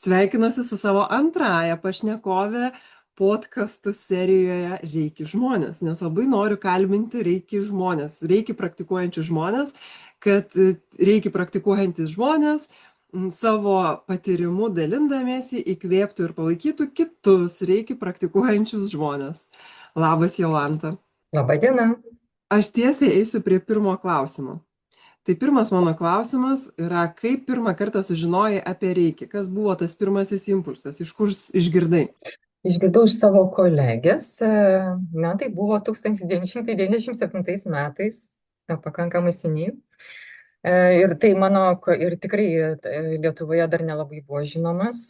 Sveikinuosi su savo antrąja pašnekove podkastų serijoje Reiki žmonės, nes labai noriu kalbinti Reiki žmonės, Reiki praktikuojančius žmonės, kad Reiki praktikuojantis žmonės savo patyrimu dalindamiesi įkvėptų ir palaikytų kitus Reiki praktikuojančius žmonės. Labas, Jolanta. Labą dieną. Aš tiesiai eisiu prie pirmo klausimo. Tai pirmas mano klausimas yra, kaip pirmą kartą sužinojai apie Reiki? Kas buvo tas pirmasis impulsas? Iš kur išgirdai? Išgirdau iš savo kolegės, tai buvo 1997 metais, pakankamai seniai. Ir tai ir tikrai Lietuvoje dar nelabai buvo žinomas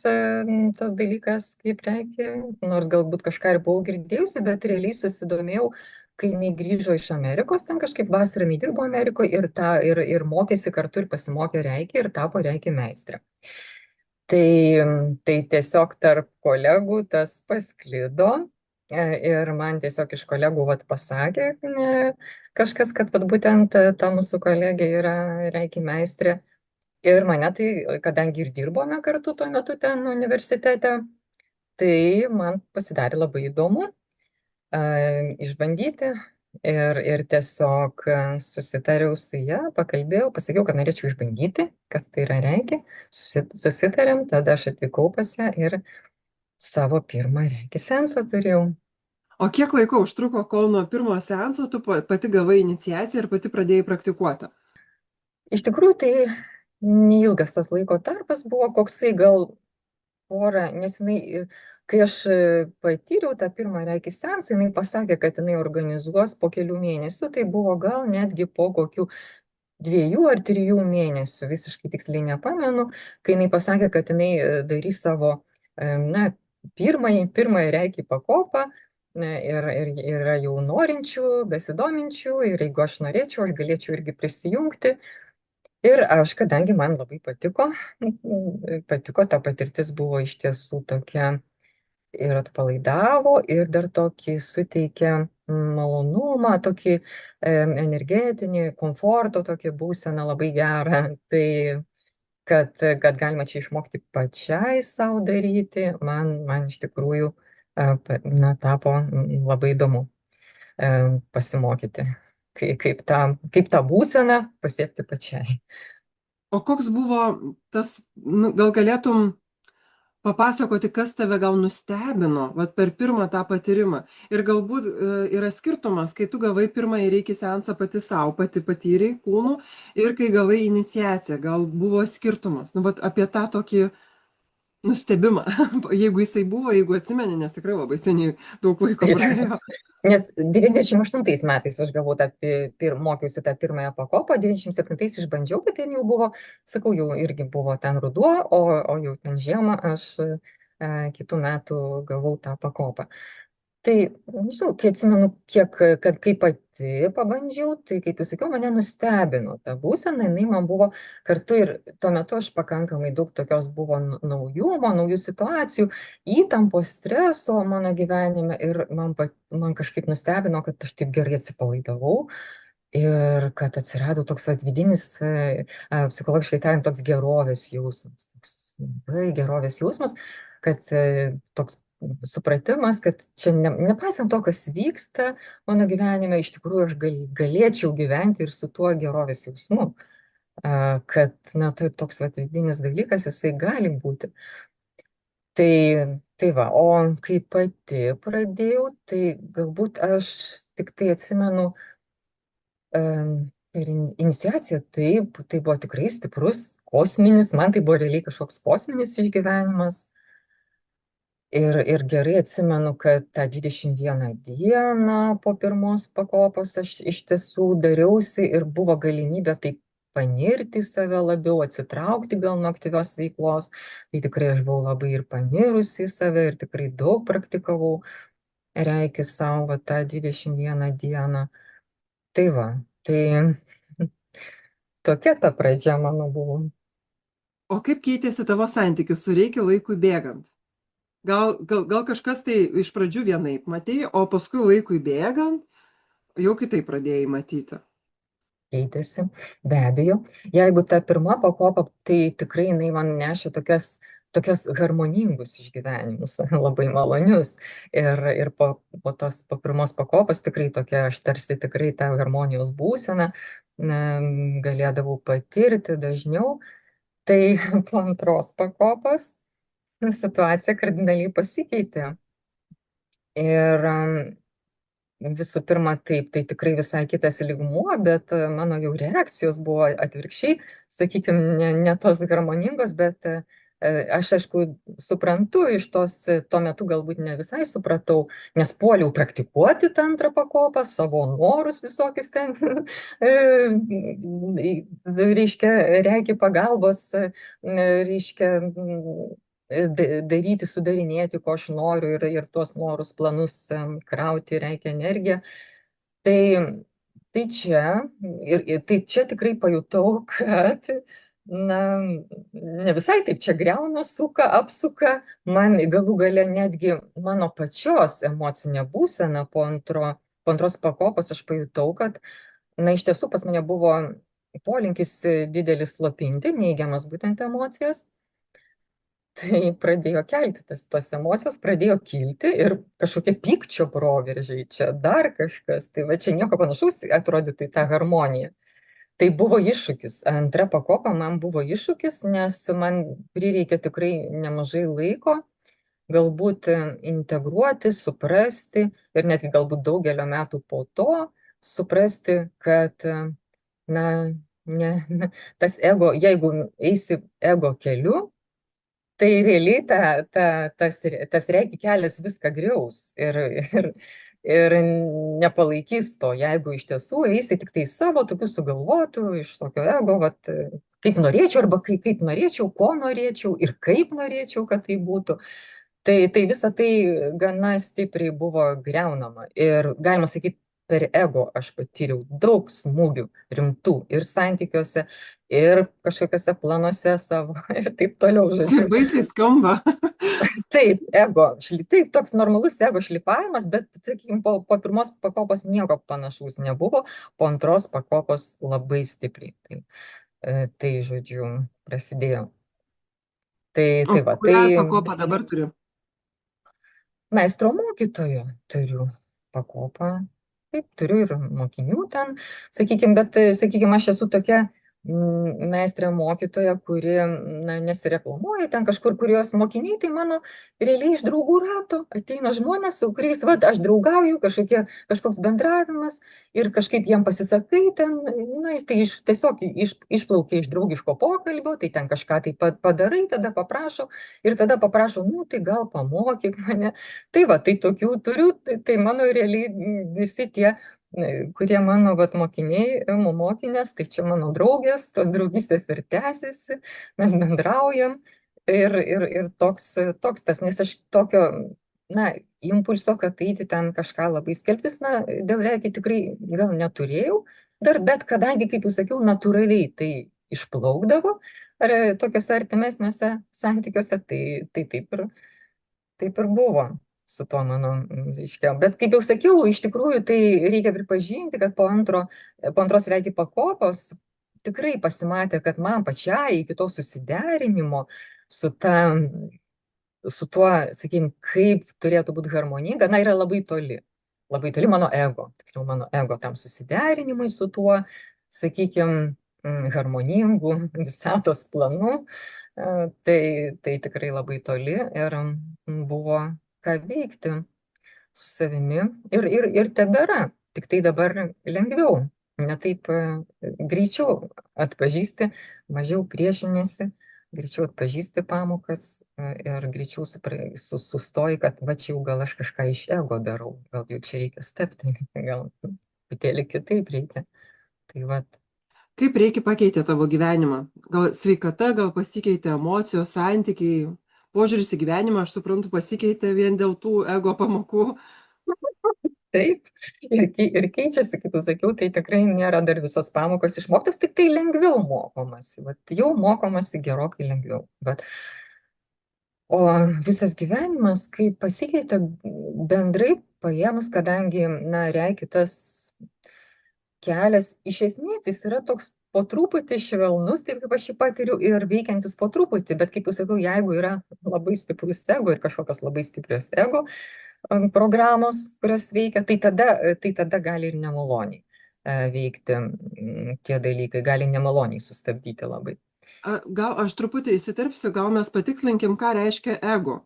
tas dalykas kaip Reiki, nors galbūt kažką ir buvau girdėjusi, bet realiai susidomėjau, kai jinai grįžo iš Amerikos, ten kažkaip vasarą jinai dirbo Amerikoje ir mokėsi kartu ir pasimokė Reiki ir tapo Reiki meistrė. Tai tiesiog tarp kolegų tas pasklido ir man tiesiog iš kolegų pasakė kažkas, kad būtent ta mūsų kolegė yra Reiki meistrė. Ir mane tai, kadangi ir dirbome kartu tuo metu ten universitete, tai man pasidarė labai įdomu išbandyti. Ir tiesiog susitariau su ja, pakalbėjau, pasakiau, kad norėčiau išbandyti, kas tai yra Reiki. Susitarėm, tada aš atvykau pas ją ir savo pirmą Reiki seansą turėjau. O kiek laiko užtruko, kol nuo pirmo seanso tu pati gavai iniciaciją ir pati pradėjai praktikuoti? Iš tikrųjų, tai neilgas tas laiko tarpas buvo, koksai gal porą, nes jinai, kai aš patyriau tą pirmą Reiki seansą, jinai pasakė, kad jinai organizuos po kelių mėnesių, tai buvo gal netgi po kokių 2 ar 3 mėnesių, visiškai tiksliai nepamenu, kai jinai pasakė, kad jinai darys savo, pirmąją Reiki pakopą ir yra jau norinčių, besidominčių ir jeigu aš norėčiau, aš galėčiau irgi prisijungti. Ir aš, kadangi man labai patiko, ta patirtis buvo iš tiesų tokia ir atpalaidavo, ir dar tokį suteikė malonumą, tokį energetinį, komforto, tokį būseną labai gerą. Tai, kad galima čia išmokti pačiai savo daryti, man iš tikrųjų tapo labai įdomu pasimokyti. Kaip tą būseną pasiekti pačiai. O koks buvo tas, gal galėtum papasakoti, kas tave gal nustebino per pirmą tą patyrimą? Ir galbūt yra skirtumas, kai tu gavai pirmąjį Reiki seansą pati savo, pati patyrei kūnų ir kai gavai iniciaciją, gal buvo skirtumas. Apie tą tokį nustebimą, jeigu jisai buvo, jeigu atsimeni, nes tikrai labai seniai daug laiko praėjo. Nes 98 metais aš gavau mokiausi tą pirmąją pakopą, 97 išbandžiau, bet ten jau buvo, sakau, jau irgi buvo ten ruduo, o jau ten žiemą aš kitų metų gavau tą pakopą. Tai, nežinau, kai atsimenu, kai pati pabandžiau, tai, kaip jūs sakiau, mane nustebino ta būsena, jinai man buvo kartu ir tuo metu aš pakankamai daug tokios buvo naujumo, naujų situacijų, įtampos, streso mano gyvenime ir man kažkaip nustebino, kad aš taip gerai atsipalaidavau ir kad atsirado toks vidinis, psichologiškai tariant, toks gerovės jausmas, gerovės jausmas, kad toks supratimas, kad čia nepaisant to, kas vyksta mano gyvenime, iš tikrųjų aš galėčiau gyventi ir su tuo gerovės jausmu, kad tai toks vidinis dalykas, jisai gali būti. Tai va, o kai pati pradėjau, tai galbūt aš tik tai atsimenu ir iniciacija, taip, tai buvo tikrai stiprus, kosminis, man tai buvo realiai kažkoks kosminis išgyvenimas. Ir gerai atsimenu, kad tą 21 dieną po pirmos pakopos aš iš tiesų dariausi ir buvo galimybė taip panirti į save labiau, atsitraukti gal nuo aktyvios veiklos. Tai tikrai aš buvau labai ir panirusi į save ir tikrai daug praktikavau Reiki savo tą 21 dieną. Tai va, tai tokia ta pradžia mano buvo. O kaip keitėsi tavo santykis su Reiki laikui bėgant? Gal kažkas tai iš pradžių vienaip matėjai, o paskui laikui bėgant jau kitaip pradėjai matyti? Keitėsi, be abejo. Jeigu ta pirma pakopa, tai tikrai jinai man nešė tokius harmoningus išgyvenimus, labai malonius. Ir po pirmos pakopos tikrai tokia, aš tarsi tikrai tą harmonijos būseną galėdavau patirti dažniau. Tai po antros pakopos situacija kardinaliai pasikeitė. Ir visų pirma, taip, tai tikrai visai kitas lygmuo, bet mano jau reakcijos buvo atvirkščiai, sakykime, ne tos harmoningos, bet aš, aišku, suprantu iš tos, tuo metu galbūt ne visai supratau, nes puoliau praktikuoti tą antrą pakopą, savo norus visokius ten, reiškia, reikia pagalbos, reiškia, daryti, sudarinėti, ko aš noriu ir tuos norus, planus krauti, reikia energiją. Tai čia tikrai pajutau, kad na, ne visai taip čia griauna, suka, apsuka. Man galų gale netgi mano pačios emocinė būsena po antros pakopos aš pajutau, kad na, iš tiesų pas mane buvo polinkis didelis slopinti, neigiamas būtent emocijas. Tai pradėjo kelti tos emocijos, pradėjo kilti ir kažkokie pykčio proveržiai, čia dar kažkas, tai va čia nieko panašaus atrodytų į tą harmoniją. Tai buvo iššūkis, antra pakopa man buvo iššūkis, nes man prireikė tikrai nemažai laiko, galbūt integruoti, suprasti ir netgi galbūt daugelio metų po to suprasti, kad na, tas ego, jeigu eisi ego keliu, tai realiai tas regi kelias viską griaus ir nepalaikys to, jeigu iš tiesų eisi tik tai savo tokių sugalvotų, iš tokio ego, vat, kaip norėčiau, arba kaip norėčiau, ko norėčiau ir kaip norėčiau, kad tai būtų. Tai visa tai gana stipriai buvo greunama ir galima sakyti, per ego aš patyriau daug smūgių rimtų ir santykiuose, ir kažkokiuose planuose savo ir taip toliau. Kaip baisiai skamba. Taip, taip, toks normalus ego šlifavimas, bet, sakykime, po pirmos pakopos nieko panašaus nebuvo, po antros pakopos labai stipriai. Tai žodžiu, prasidėjo. Tai va, Kurią pakopą dabar turiu? Meistro mokytojo turiu pakopą. Taip, turiu ir mokinių ten, sakykime, bet, sakykime, aš esu tokia meistrė mokytoja, kuri nesireklamuoja ten kažkur, kurios mokiniai, tai mano realiai iš draugų rato ateina žmonės, su kuriais aš draugauju, kažkoks bendravimas ir kažkaip jiem pasisakai ten, tai tiesiog išplaukia iš draugiško pokalbio, tai ten kažką tai padarai, tada paprašo ir tada paprašo, tai gal pamokyk mane. Tai va, tai tokių turiu, tai mano realiai visi tie kurie mano mokiniai, mokinės, tai čia mano draugės, tos draugystės ir tęsiasi, mes bendraujam ir toks tas, nes aš tokio, impulso, kad eiti ten kažką labai skelbtis, dėl reikia tikrai gal neturėjau, bet kadangi, kaip jau sakiau, natūraliai tai išplaukdavo, ar tokiuose artimesniuose santykiuose, tai taip ir buvo su tuo mano, reiškia. Bet kaip jau sakiau, iš tikrųjų tai reikia pripažinti, kad po antros regi pakopos tikrai pasimatė, kad man pačiai iki to susiderinimo su tuo, sakykime, kaip turėtų būti harmoninga, yra labai toli. Labai toli mano ego tam susiderinimui su tuo, sakykime, harmoningų visatos planu. Tai tikrai labai toli ir buvo ką veikti su savimi ir tebėra, tik tai dabar lengviau, ne taip greičiau atpažįsti, mažiau priešinėsi, greičiau atpažįsti pamokas ir greičiau sustoji, kad va čia jau gal aš kažką iš ego darau, gal jau čia reikia stepti, gal truputėlį kitaip reikia. Tai va. Kaip reikia pakeitė tavo gyvenimą? Gal sveikata, gal pasikeitė emocijos, santykiai, požiūris į gyvenimą, aš suprantu, pasikeitė vien dėl tų ego pamokų. Taip, ir keičiasi, kaip jau sakiau, tai tikrai nėra dar visos pamokos išmoktos, tik tai lengviau mokomasi. Jau mokomasi gerokai lengviau. O visas gyvenimas, kaip pasikeitė bendrai paėmus, kadangi, reikia tas kelias, iš esmės jis yra toks po truputį švelnus, taip kaip aš jį patiriu, ir veikiantis po truputį. Bet kaip jau sakau, jeigu yra labai stiprus ego ir kažkokios labai stiprios ego programos, kurios veikia, tai tada gali ir nemaloniai veikti tie dalykai, gali nemaloniai sustabdyti labai. Gal aš truputį įsiterpsiu, gal mes patikslinkim, ką reiškia ego.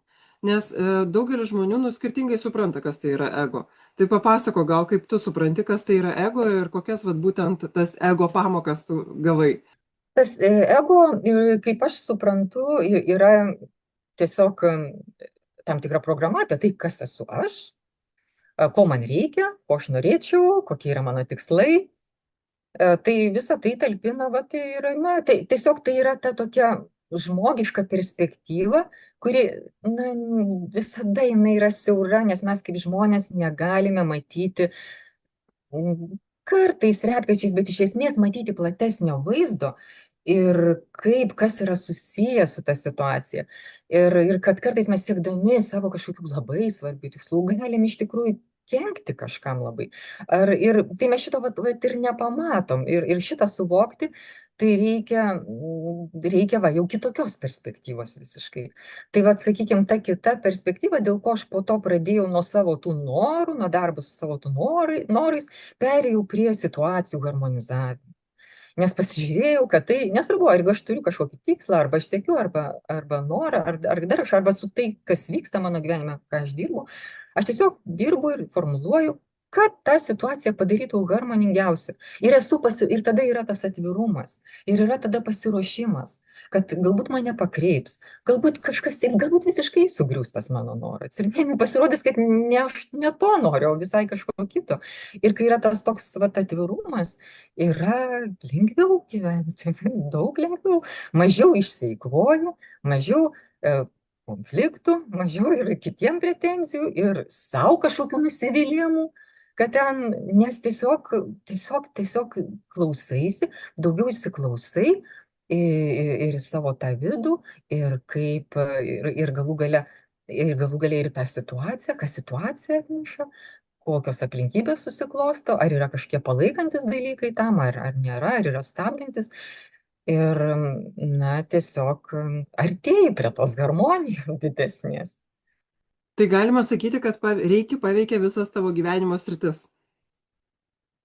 Nes daugelis žmonių skirtingai supranta, kas tai yra ego. Tai papasako, gal kaip tu supranti, kas tai yra ego ir kokias vat, būtent tas ego pamokas tu gavai. Tas ego, kaip aš suprantu, yra tiesiog tam tikra programa apie tai, kas esu aš, ko man reikia, ko aš norėčiau, kokie yra mano tikslai. Tai visą tai talpina, va, tai yra, na, tai tiesiog tai yra ta tokia žmogiška perspektyva, kuri, na, visada jinai yra siaura, nes mes kaip žmonės negalime matyti kartais retkarčiais, bet iš esmės matyti platesnio vaizdo ir kaip, kas yra susiję su ta situacija. Ir kad kartais mes siekdami savo kažkokių labai svarbių tikslų galim iš tikrųjų kenkti kažkam labai. Ir tai mes šito vat ir nepamatom. Ir šitą suvokti, tai reikia jau kitokios perspektyvos visiškai. Tai vat, sakykime, ta kita perspektyva, dėl ko aš po to pradėjau nuo savo tų norų, nuo darbo su savo tų norais, perėjau prie situacijų harmonizavimo. Nes pasižiūrėjau, kad tai nesvarbu, ar aš turiu kažkokį tikslą, arba aš siekiu, arba norą, ar dar kažką, arba su tai, kas vyksta mano gyvenime, ką aš dirbu, aš tiesiog dirbu ir formuluoju, kad tą situaciją padarytų harmoningiausia. Ir tada yra tas atvirumas, ir yra tada pasiruošimas, kad galbūt mane pakreips, galbūt visiškai sugrius tas mano noras. Ir pasirodys, kad ne aš ne to noriu, o visai kažko kito. Ir kai yra tas toks vat, atvirumas, yra lengviau gyventi, daug lengviau, mažiau išseikvoju, mažiau konfliktų, mažiau ir kitiem pretenzijų, ir savo kažkokių nusivylimų, kad ten, nes tiesiog klausaisi, daugiau įsiklausai ir į savo tą vidų, ir kaip, ir galų gale, ir tą situaciją, ką situacija atneša, kokios aplinkybės susiklosto, ar yra kažkokie palaikantis dalykai tam, ar nėra, ar yra stabdantis. Ir, na, tiesiog artėji prie tos harmonijos didesnės. Tai galima sakyti, kad Reiki paveikia visas tavo gyvenimo sritis.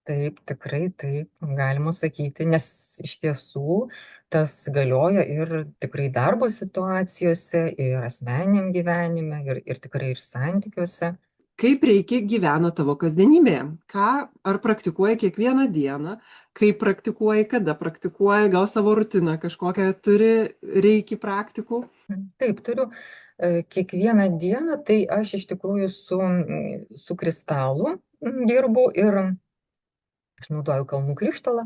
Taip, tikrai taip, galima sakyti, nes iš tiesų tas galioja ir tikrai darbo situacijose, ir asmeniniam gyvenime, ir tikrai ir santykiuose. Kaip Reiki gyvena tavo kasdienybėje? Ar praktikuoji kiekvieną dieną? Kaip praktikuoji, kada praktikuoji? Gal savo rutiną kažkokią turi Reiki praktikų? Taip, turiu kiekvieną dieną, tai aš iš tikrųjų su kristalu dirbu ir aš naudoju kalnų krištolą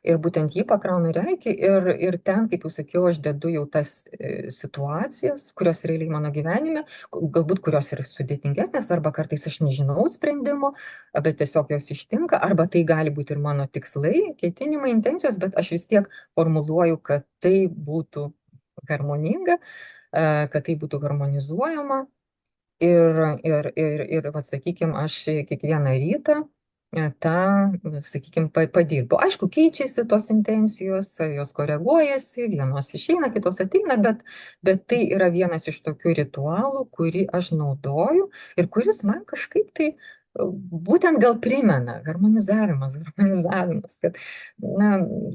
ir būtent jį pakraunu Reiki ir ten, kaip jau sakiau, aš dedu jau tas situacijas, kurios realiai mano gyvenime, galbūt kurios yra sudėtingesnės, arba kartais aš nežinau sprendimo, bet tiesiog jos ištinka, arba tai gali būti ir mano tikslai, ketinimai, intencijos, bet aš vis tiek formuluoju, kad tai būtų harmoninga, kad tai būtų harmonizuojama. Ir vat, sakykime, aš kiekvieną rytą tą, sakykime, padirbu. Aišku, keičiasi tos intencijos, jos koreguojasi, vienos išeina, kitos ateina, bet tai yra vienas iš tokių ritualų, kurį aš naudoju ir kuris man kažkaip tai būtent gal primena harmonizavimas, kad, na,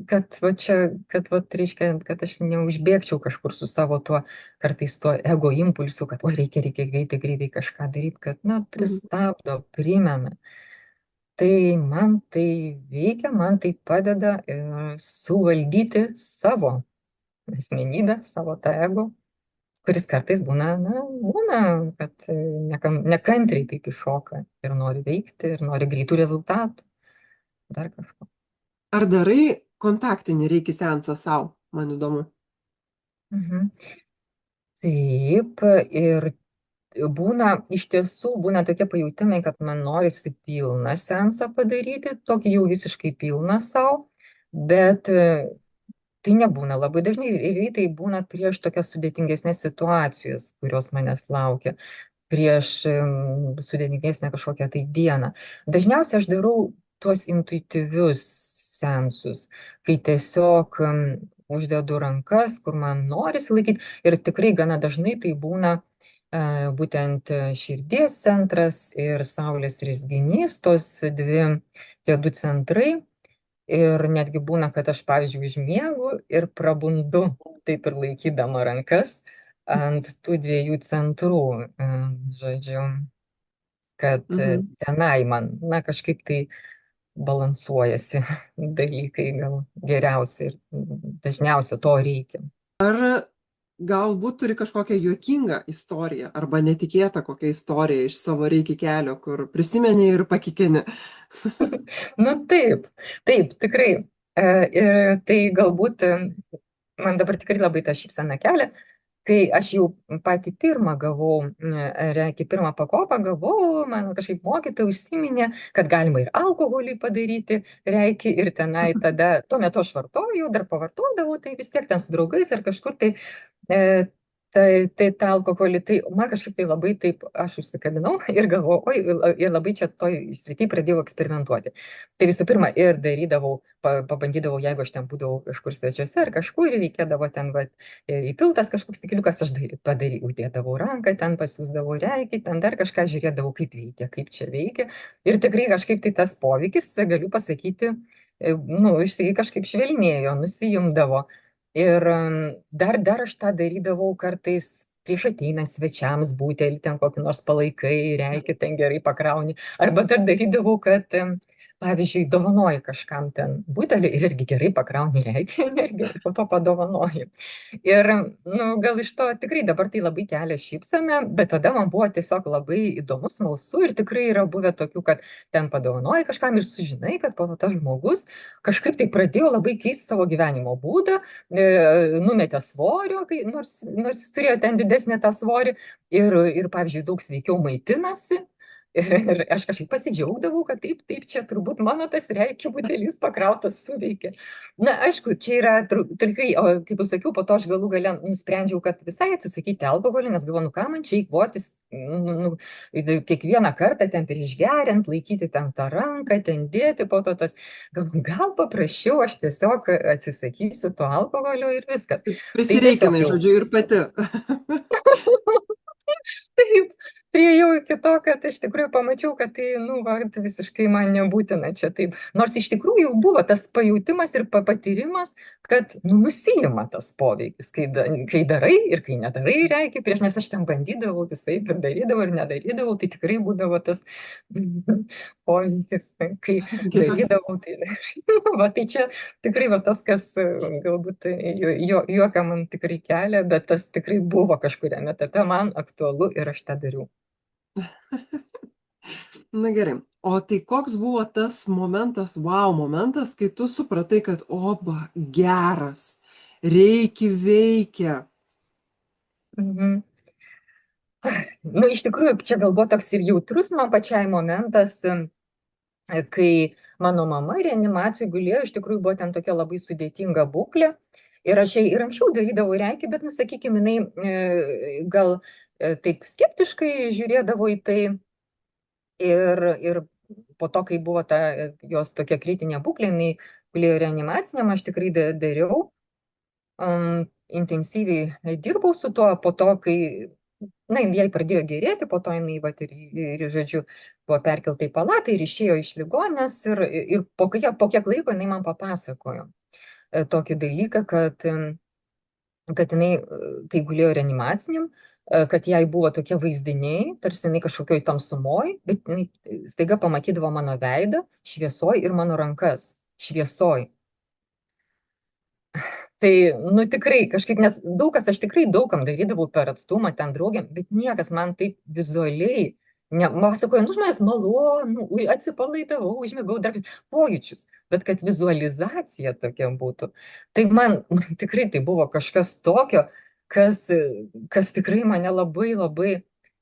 kad va čia, reiškia, kad aš neužbėgčiau kažkur su savo tuo, kartais tuo ego impulsu, kad, reikia greitai kažką daryti, kad, na, pristabdo, primena. Tai man tai veikia, man tai padeda suvaldyti savo asmenybę, savo tą ego, kuris kartais būna, kad nekantriai taip iššoka ir nori veikti, ir nori greitų rezultatų, dar kažko. Ar darai kontaktinį Reiki seansą sau? Man įdomu. Taip, ir iš tiesų būna tokie pajūtimai, kad man norisi pilną seansą padaryti, tokį jau visiškai pilną savo, bet tai nebūna labai dažnai ir tai būna prieš tokias sudėtingesnės situacijos, kurios manęs laukia, prieš sudėtingesnę kažkokią tai dieną. Dažniausiai aš darau tuos intuityvius seansus, kai tiesiog uždedu rankas, kur man norisi laikyti. Ir tikrai gana dažnai tai būna būtent širdies centras ir saulės rezginys, tie du centrai. Ir netgi būna, kad aš, pavyzdžiui, užmiegu ir prabundu, taip ir laikydama rankas ant tų dviejų centrų. Žodžiu, kad Mhm. tenai man, na, kažkaip tai balansuojasi dalykai gal geriausiai ir dažniausia to reikia. Galbūt turi kažkokią juokingą istoriją arba netikėtą kokią istoriją iš savo reiki kelio, kur prisimeni ir pakikeni. Nu taip, taip, tikrai. Ir tai galbūt man dabar tikrai labai tą šypseną kelia, kai aš jau patį pirmą gavau, reiki pirmą pakopą gavau, man kažkaip mokytoja užsiminė, kad galima ir alkoholį padaryti, reiki ir tenai tada, tuo metu aš vartojau, dar pavartodavau, tai vis tiek ten su draugais ar kažkur tai E, tai tą alkoholį, tai man kažkaip tai labai taip, aš užsikabinau ir galvojau, oi, ir labai čia toj srity pradėjau eksperimentuoti. Tai visų pirma, ir darydavau, pabandydavau, jeigu aš ten būdavau kažkur svečiuose ar kažkur, ir reikėdavo ten, va, įpiltas kažkoks stikliukas, aš uždėdavau ranką, ten pasiūsdavau reikį, ten dar kažką žiūrėdavau, kaip veikia, kaip čia veikia. Ir tikrai kažkaip tai tas poveikis, galiu pasakyti, nu, kažkaip švelnėjo, nusijimdavo. Ir dar aš tą darydavau kartais prieš ateinant svečiams butelį, ten kokį nors palaikai, reikį, ten gerai pakrauni. Arba dar darydavau, kad, pavyzdžiui, dovanoji kažkam ten butelį ir irgi gerai pakrauni reikį, irgi po to padovanoji. Ir, nu, gal iš to tikrai dabar tai labai kelia šypseną, bet tada man buvo tiesiog labai įdomu, smalsu ir tikrai yra buvę tokių, kad ten padovanoji kažkam ir sužinai, kad po to tas žmogus kažkaip tai pradėjo labai keisti savo gyvenimo būdą, numetė svorio, nors jis turėjo ten didesnį tą svorį ir pavyzdžiui, daug sveikiau maitinasi. Ir aš kažkaip pasidžiaugdavau, kad taip, čia turbūt mano tas reiki butelis pakrautas suveikė. Na, aišku, čia yra tikrai, o kaip jau sakiau, po to aš galų gale nusprendžiau, kad visai atsisakyti alkoholį, nes galvoju, nu ką man čia įkvotis, kiekvieną kartą ten prieš geriant, laikyti ten tą ranką, ten dėti, po to tas, gal paprašiau, aš tiesiog atsisakysiu to alkoholio ir viskas. Tai tiesiog Prisireikinai, jau. žodžiu, ir pati. Taip, priejau iki to, kad iš tikrųjų pamačiau, kad tai, nu, va, visiškai man nebūtina čia taip. Nors iš tikrųjų buvo tas pajūtimas ir patyrimas, kad, nu, nusijima tas poveikis, kai darai ir kai nedarai reikia prieš, nes aš ten bandydavau visai ir darydavau ir nedarydavau, tai tikrai būdavo tas poveikis, kai Geras. darydavau, tai va, tai čia tikrai va tas, kas galbūt juoką man tikrai kelia, bet tas tikrai buvo kažkuriame etape man aktualu ir aš tą dariau. Na gerai. O tai koks buvo tas momentas, wow momentas, kai tu supratai, kad oba, geras, reiki veikia. Mhm. Nu, iš tikrųjų, čia gal buvo toks ir jautrus man pačiai momentas, kai mano mama reanimacijoj gulėjo, iš tikrųjų buvo ten tokia labai sudėtinga būklė. Ir aš jai ir anksčiau darydavau reikį, bet, nu, sakykime, jinai gal taip skeptiškai žiūrėdavo į tai. Ir po to, kai buvo ta jos tokia kritinė būklė, jinai gulėjo reanimaciniam, aš tikrai dariau, intensyviai dirbau su tuo, po to, kai, na, jai pradėjo gerėti, po to jinai, vat, ir žodžiu, buvo perkelta į palatą ir išėjo iš ligoninės ir po kiek laiko jinai man papasakojo tokį dalyką, kad jinai, kai gulėjo reanimaciniam, kad jai buvo tokie vaizdiniai, tarsi jinai kažkokioj tamsumoj, bet jinai staiga pamatydavo mano veidą šviesoj ir mano rankas šviesoj. Tai, nu, tikrai kažkaip, nes aš tikrai daugam darydavau per atstumą ten draugiam, bet niekas man taip vizualiai, man sakoja, nu, žmonės malonu, atsipalaidavau, užmigau dar pojūčius, bet kad vizualizacija tokia būtų, tai man tikrai tai buvo kažkas tokio, kas tikrai mane labai labai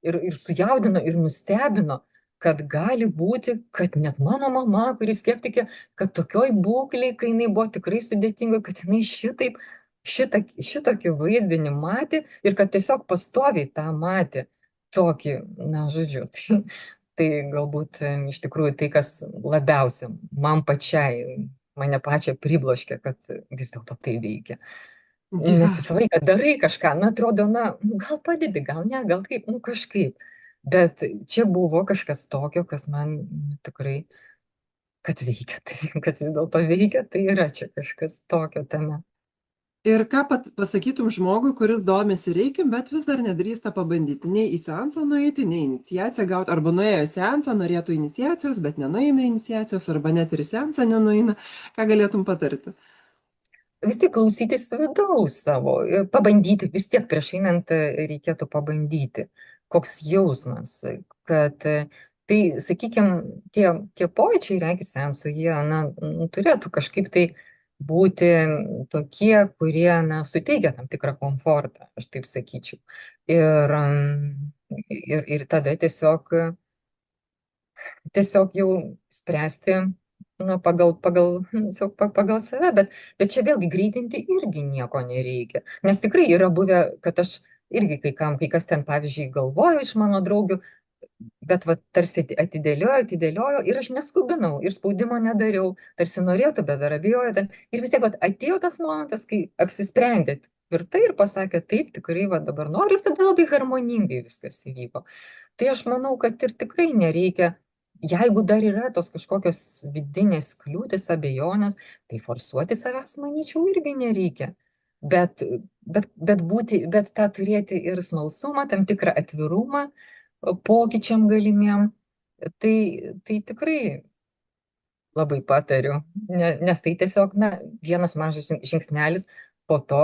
ir sujaudino, ir nustebino, kad gali būti, kad net mano mama, kuri skeptikė, kad tokioj būklėj, kai jinai buvo tikrai sudėtinga, kad jinai šitokį vaizdinį matė ir kad tiesiog pastoviai tą matė tokį, na, žodžiu, tai galbūt iš tikrųjų tai, kas labiausiai man pačiai mane pačią pribloškė, kad vis dėlto tai veikia. Nes visą Geras. laiką darai kažką, na atrodo, na, nu, gal padedi, gal ne, gal kaip, nu kažkaip. Bet čia buvo kažkas tokio, kas man tikrai, kad veikia, tai, kad vis dėlto veikia, tai yra čia kažkas tokio tame. Ir ką pasakytum žmogui, kuris domisi reikia, bet vis dar nedrįsta pabandyti nei į seansą nueiti, nei iniciaciją gauti, arba nuėjo į seansą, norėtų iniciacijos, bet nenueina iniciacijos, arba net ir į seansą nenueina. Ką galėtum patarti? Vis tiek klausytis vidaus savo, pabandyti, vis tiek prieš einant reikėtų pabandyti, koks jausmas, kad tai, sakykime, tie pojūčiai, regis sensų, jie, na, turėtų kažkaip tai būti tokie, kurie, na, suteikia tam tikrą komfortą, aš taip sakyčiau. Ir, ir tada tiesiog jau spręsti, na, pagal save, bet čia vėlgi greitinti irgi nieko nereikia. Nes tikrai yra buvę, kad aš irgi kai kas ten, pavyzdžiui, galvoju iš mano draugių, bet va, tarsi atidėliojo ir aš neskubinau ir spaudimo nedariau, tarsi norėtų, bet dar abejoju. Ir vis tiek va, atėjo tas momentas, kai apsisprendėt tvirtai ir pasakė, taip, tikrai va, dabar noriu ir tada labai harmoningai viskas įvyko. Tai aš manau, kad ir tikrai nereikia. Jeigu dar yra tos kažkokios vidinės kliūtis, abejonės, tai forsuoti savęs, manyčiau, irgi nereikia. Bet tą turėti ir smalsumą, tam tikrą atvirumą pokyčiam galimiem, tai tikrai labai patariu, nes tai tiesiog, na, vienas mažas žingsnelis po to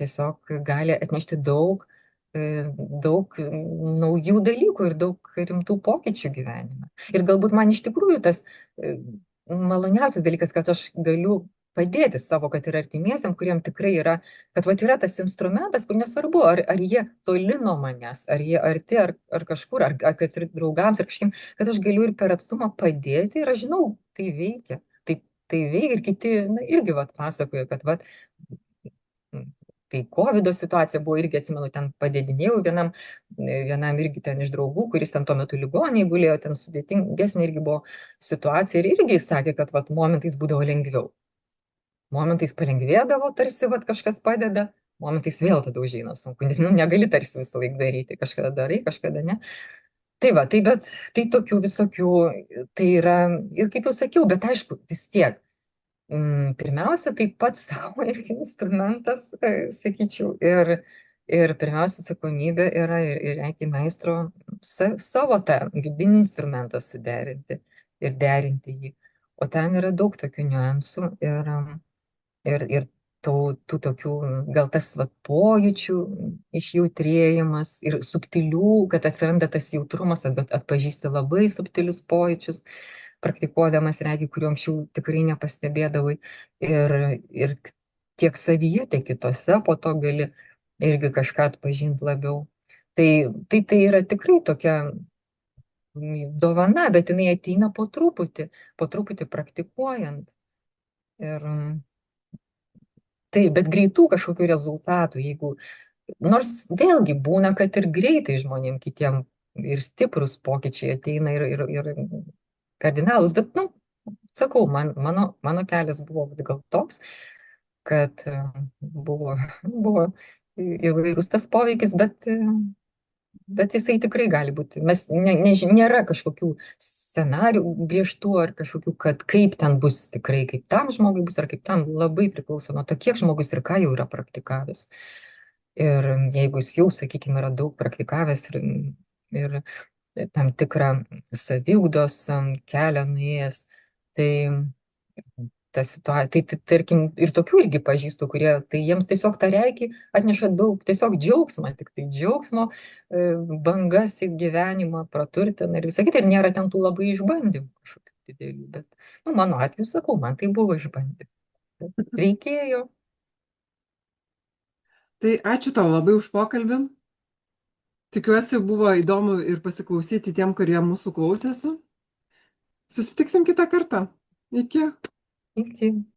tiesiog gali atnešti daug naujų dalykų ir daug rimtų pokyčių gyvenime. Ir galbūt man iš tikrųjų tas maloniausias dalykas, kad aš galiu padėti savo, kad ir artimiesiam, kuriem tikrai yra, kad vat yra tas instrumentas, kur nesvarbu, ar jie toli nuo manęs, ar jie arti, ar kažkur, ar kad ir draugams, ar kažkiem, kad aš galiu ir per atstumą padėti ir aš žinau, tai veikia. Tai veikia ir kiti, na, irgi vat pasakoja, kad vat, kai COVID situacija buvo, irgi atsimenu, ten padėdinėjau vienam irgi ten iš draugų, kuris ten tuo metu ligoninėje gulėjo, ten sudėtingesnė irgi buvo situacija ir irgi jis sakė, kad vat, momentais būdavo lengviau. Momentais palengvėdavo, tarsi vat, kažkas padeda, momentais vėl tada užeina sunku, nes nu, negali tarsi visą laiką daryti, kažkada darai, kažkada ne. Tai va, tai tokių visokių, tai yra, ir kaip jau sakiau, bet aišku, vis tiek, pirmiausia, tai pats savo esi instrumentas, sakyčiau, ir pirmiausia atsakomybė yra ir reikia meistro savo tą vidinį instrumentą suderinti ir derinti jį. O ten yra daug tokių niuansų ir tų tokių, gal tas vat, pojūčių išjautrėjimas ir subtilių, kad atsiranda tas jautrumas, bet atpažįsti labai subtilius pojūčius, praktikuodamas regi, kuriuo anksčiau tikrai nepastebėdavai. Ir tiek savyje, tiek kitose po to gali irgi kažką atpažinti labiau. Tai yra tikrai tokia dovana, bet jinai ateina po truputį praktikuojant. Ir taip, bet greitų kažkokių rezultatų, jeigu, nors vėlgi būna, kad ir greitai žmonėm kitiem ir stiprus pokyčiai ateina ir kardinalus, bet, nu, sakau, mano kelias buvo gal toks, kad buvo įvairūs tas poveikis, bet jisai tikrai gali būti. Nėra kažkokių scenarių griežtų ar kažkokių, kad kaip ten bus tikrai, kaip tam žmogui bus ar kaip tam, labai priklauso nuo to, kiek žmogus ir ką jau yra praktikavęs. Ir jeigu jis jau, sakykime, yra daug praktikavęs ir tam tikrą saviugdos kelią nuėjęs, tai ta situacija, tai tarkim, ir tokių irgi pažįstu, kurie, tai jiems tiesiog tą reikį atneša daug, tiesiog džiaugsmą, tik tai džiaugsmo, bangas į gyvenimą praturtina ir visą kitą, ir nėra ten tų labai išbandymų kažkokių didelių, bet, nu, mano atveju, sakau, man tai buvo išbandymų. Reikėjo. Tai ačiū tau labai už pokalbį. Tikiuosi buvo įdomu ir pasiklausyti tiem, kurie mūsų klausėsi. Susitiksim kitą kartą. Iki. Iki.